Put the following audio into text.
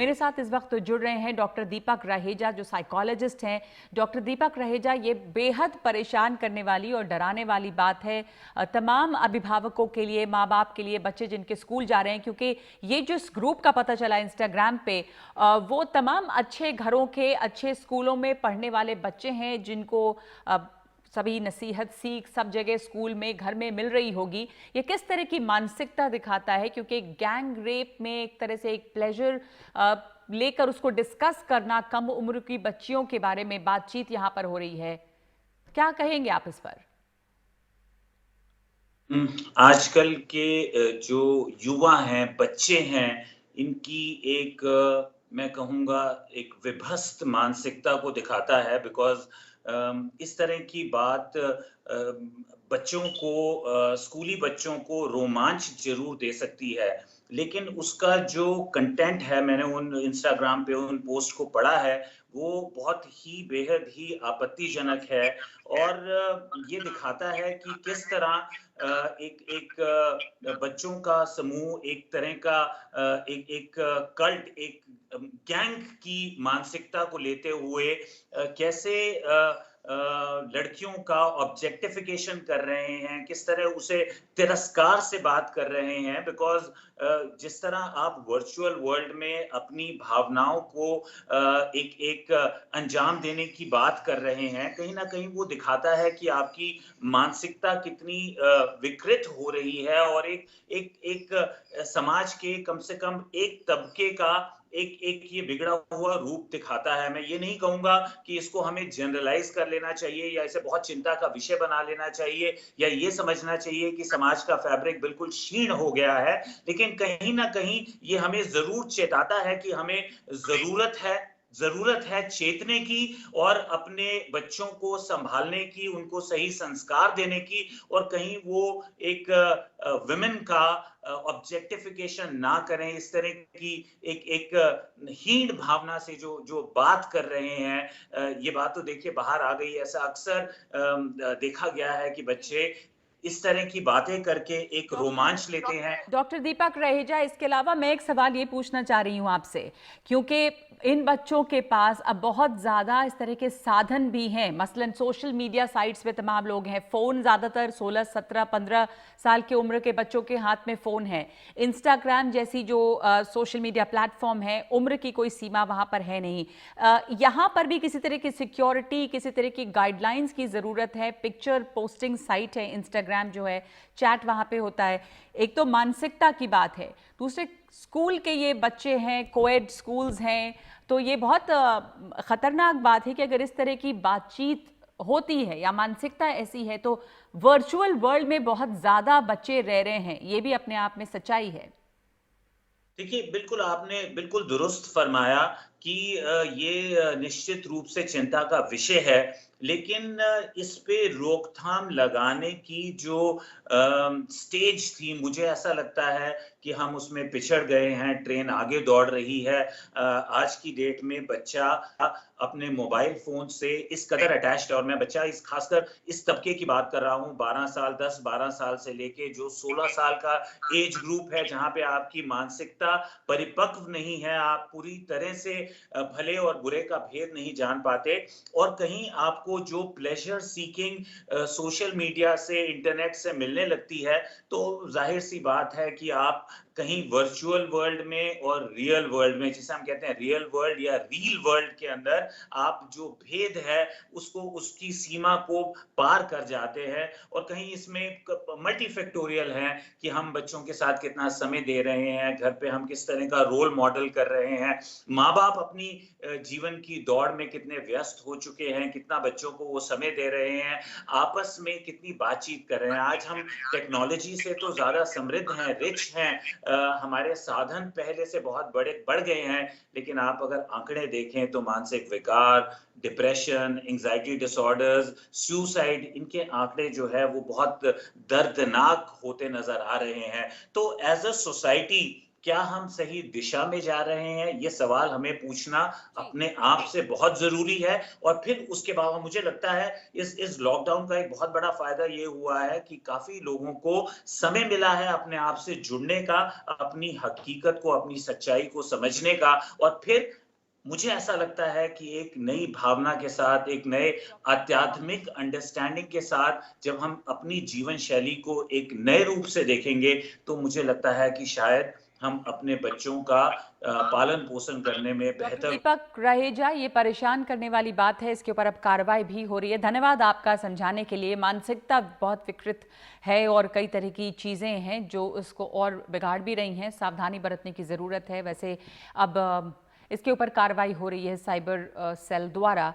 मेरे साथ इस वक्त जुड़ रहे हैं डॉक्टर दीपक रहेजा, जो साइकोलॉजिस्ट हैं। डॉक्टर दीपक रहेजा, ये बेहद परेशान करने वाली और डराने वाली बात है तमाम अभिभावकों के लिए, माँ बाप के लिए, बच्चे जिनके स्कूल जा रहे हैं, क्योंकि ये जो इस ग्रुप का पता चला इंस्टाग्राम पे, वो तमाम अच्छे घरों के, अच्छे स्कूलों में पढ़ने वाले बच्चे हैं जिनको सभी नसीहत सीख सब जगह स्कूल में, घर में मिल रही होगी। ये किस तरह की मानसिकता दिखाता है, क्योंकि गैंग रेप में एक तरह से एक प्लेजर लेकर उसको डिस्कस करना, कम उम्र की बच्चियों के बारे में बातचीत यहाँ पर हो रही है। क्या कहेंगे आप इस पर? आजकल के जो युवा हैं, बच्चे हैं, इनकी एक मैं कहूँगा एक विभस्त मानसिकता को दिखाता है। बिकॉज़ इस तरह की बात बच्चों को स्कूली बच्चों को रोमांच ज़रूर दे सकती है, लेकिन उसका जो कंटेंट है, मैंने उन इंस्टाग्राम पे उन पोस्ट को पढ़ा है, वो बहुत ही बेहद ही आपत्तिजनक है। और ये दिखाता है कि किस तरह एक एक बच्चों का समूह एक तरह का एक एक कल्ट, एक गैंग की मानसिकता को लेते हुए कैसे लड़कियों का ऑब्जेक्टिफिकेशन कर रहे हैं, किस तरह उसे तिरस्कार से बात कर रहे हैं। बिकॉज़ जिस तरह आप वर्चुअल वर्ल्ड में अपनी भावनाओं को एक एक अंजाम देने की बात कर रहे हैं, कहीं न कहीं वो दिखाता है कि आपकी मानसिकता कितनी विकृत हो रही है। और एक एक एक समाज के कम से कम एक तबके का एक एक ये बिगड़ा हुआ रूप दिखाता है। मैं ये नहीं कहूँगा कि इसको हमें जनरलाइज़ कर लेना चाहिए या इसे बहुत चिंता का विषय बना लेना चाहिए या ये समझना चाहिए कि समाज का फैब्रिक बिल्कुल क्षीण हो गया है। लेकिन कहीं न कहीं ये हमें ज़रूर चेताता है कि हमें ज़रूरत है चेतने की और अपने बच्चों को सँभालने की, उनको सही संस्कार देने की। और कहीं वो एक वुमेन का ऑब्जेक्टिफिकेशन ना करें। इस तरह की एक एक हीन भावना से जो जो बात कर रहे हैं, ये बात तो देखिए बाहर आ गई। ऐसा अक्सर देखा गया है कि बच्चे इस तरह की बातें करके एक रोमांच लेते हैं। डॉक्टर दीपक रहेजा, इसके अलावा मैं एक सवाल ये पूछना चाह रही हूँ आपसे, क्योंकि इन बच्चों के पास अब बहुत ज़्यादा इस तरह के साधन भी हैं। मसलन सोशल मीडिया साइट्स पे तमाम लोग हैं, फ़ोन ज़्यादातर 16, 17, 15 साल की उम्र के बच्चों के हाथ में फ़ोन है। इंस्टाग्राम जैसी जो सोशल मीडिया प्लेटफॉर्म है, उम्र की कोई सीमा वहाँ पर है नहीं। यहाँ पर भी किसी तरह की सिक्योरिटी, किसी तरह की गाइडलाइंस की ज़रूरत है। पिक्चर पोस्टिंग साइट है इंस्टाग्राम जो है, चैट वहाँ पे होता है। एक तो मानसिकता की बात है, दूसरे स्कूल के ये बच्चे हैं, कोएड स्कूल्स हैं, तो ये बहुत खतरनाक बात है कि अगर इस तरह की बातचीत होती है या मानसिकता ऐसी है, तो वर्चुअल वर्ल्ड में बहुत ज्यादा बच्चे रह रहे हैं। ये भी अपने आप में सच्चाई है। देखिए, बिल्कुल आपने बिल्कुल दुरुस्त फरमाया कि ये निश्चित रूप से चिंता का विषय है। लेकिन इस पे रोकथाम लगाने की जो स्टेज थी, मुझे ऐसा लगता है कि हम उसमें पिछड़ गए हैं, ट्रेन आगे दौड़ रही है। आज की डेट में बच्चा अपने मोबाइल फ़ोन से इस कदर अटैच्ड है। और मैं बच्चा इस ख़ासकर इस तबके की बात कर रहा हूँ, 12 साल, 10-12 साल से लेके जो 16 साल का एज ग्रुप है, जहाँ पे आपकी मानसिकता परिपक्व नहीं है, आप पूरी तरह से भले और बुरे का भेद नहीं जान पाते। और कहीं आपको जो प्लेज़र सीकिंग सोशल मीडिया से, इंटरनेट से मिलने लगती है, तो ज़ाहिर-सी बात है कि आप कहीं वर्चुअल वर्ल्ड में और रियल वर्ल्ड में, जिसे हम कहते हैं रियल वर्ल्ड या रील वर्ल्ड के अंदर, आप जो भेद है उसको, उसकी सीमा को पार कर जाते हैं। और कहीं इसमें मल्टीफैक्टोरियल है कि हम बच्चों के साथ कितना समय दे रहे हैं, घर पे हम किस तरह का रोल मॉडल कर रहे हैं, माँ बाप अपनी जीवन की दौड़ में कितने व्यस्त हो चुके हैं, कितना बच्चों को वो समय दे रहे हैं, आपस में कितनी बातचीत कर रहे हैं। आज हम टेक्नोलॉजी से तो ज्यादा समृद्ध हैं, रिच हैं, हमारे साधन पहले से बहुत बढ़ गए हैं। लेकिन आप अगर आंकड़े देखें तो मानसिक विकार, डिप्रेशन, एंजाइटी डिसऑर्डर्स, सुसाइड, इनके आंकड़े जो है वो बहुत दर्दनाक होते नजर आ रहे हैं। तो एज अ सोसाइटी क्या हम सही दिशा में जा रहे हैं? ये सवाल हमें पूछना जी। अपने आप से बहुत ज़रूरी है और फिर उसके बाद मुझे लगता है इस लॉकडाउन का एक बहुत बड़ा फ़ायदा ये हुआ है कि काफ़ी लोगों को समय मिला है अपने आप से जुड़ने का, अपनी हकीकत को, अपनी सच्चाई को समझने का और फिर मुझे ऐसा लगता है कि एक नई भावना के साथ, एक नए आध्यात्मिक अंडरस्टैंडिंग के साथ जब हम अपनी जीवन शैली को एक नए रूप से देखेंगे, तो मुझे लगता है कि शायद हम अपने बच्चों का पालन-पोषण करने में डॉक्टर बेहतर दीपक रहेजा, ये परेशान करने वाली बात है, इसके ऊपर अब कार्रवाई भी हो रही है। धन्यवाद आपका समझाने के लिए। मानसिकता बहुत विकृत है और कई तरह की चीज़ें हैं जो उसको और बिगाड़ भी रही हैं। सावधानी बरतने की ज़रूरत है। वैसे अब इसके ऊपर कार्रवाई हो रही है साइबर सेल द्वारा।